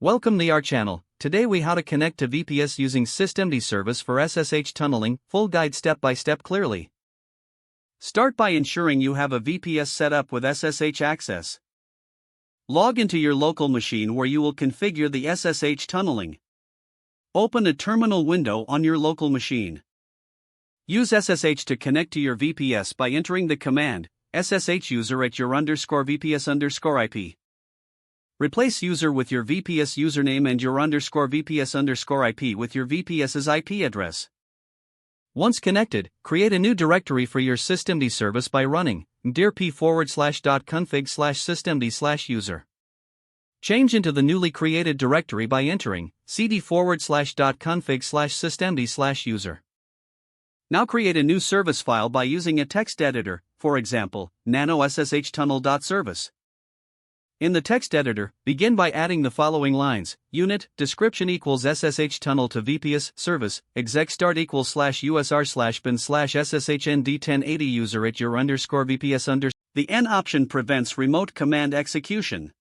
Welcome to our channel. Today we how to connect to VPS using systemd service for SSH tunneling, full guide step by step clearly. Start by ensuring you have a VPS set up with SSH access. Log into your local machine where you will configure the SSH tunneling. Open a terminal window on your local machine. Use SSH to connect to your VPS by entering the command SSH user at your _VPS_IP. Replace user with your VPS username and your _VPS_IP with your VPS's IP address. Once connected, create a new directory for your systemd service by running dirp/.config/systemd/user. Change into the newly created directory by entering cd/.config/systemd/user. Now create a new service file by using a text editor, for example, nano-sshtunnel.service. In the text editor, begin by adding the following lines: unit, description equals SSH tunnel to VPS, service, exec start equals /usr/bin/sshnd1080 user at your _VPS. The N option prevents remote command execution.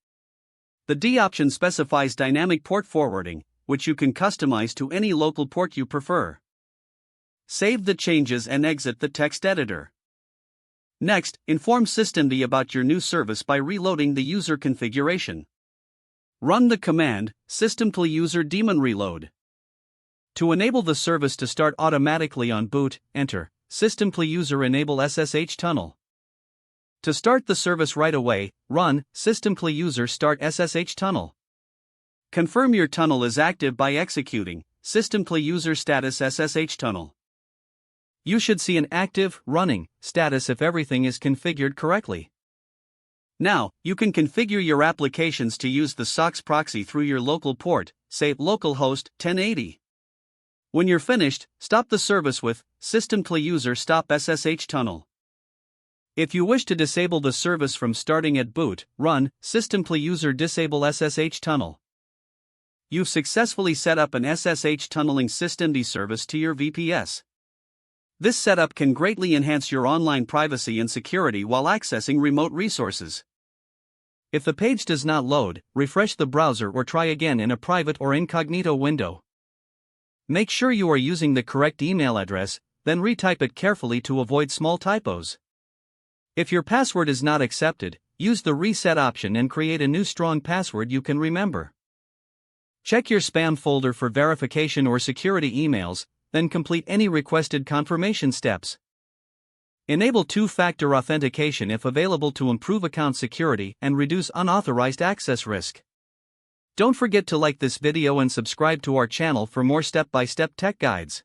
The D option specifies dynamic port forwarding, which you can customize to any local port you prefer. Save the changes and exit the text editor. Next, inform systemd about your new service by reloading the user configuration. Run the command systemd daemon reload. To enable the service to start automatically on boot, enter systemd enable SSH tunnel. To start the service right away, run systemd start SSH tunnel. Confirm your tunnel is active by executing systemd status SSH tunnel. You should see an active, running status if everything is configured correctly. Now, you can configure your applications to use the SOCKS proxy through your local port, say localhost 1080. When you're finished, stop the service with systemd stop SSH tunnel. If you wish to disable the service from starting at boot, run systemd disable SSH tunnel. You've successfully set up an SSH tunneling systemd service to your VPS. This setup can greatly enhance your online privacy and security while accessing remote resources. If the page does not load, refresh the browser or try again in a private or incognito window. Make sure you are using the correct email address, then retype it carefully to avoid small typos. If your password is not accepted, use the reset option and create a new strong password you can remember. Check your spam folder for verification or security emails, then complete any requested confirmation steps. Enable two-factor authentication if available to improve account security and reduce unauthorized access risk. Don't forget to like this video and subscribe to our channel for more step-by-step tech guides.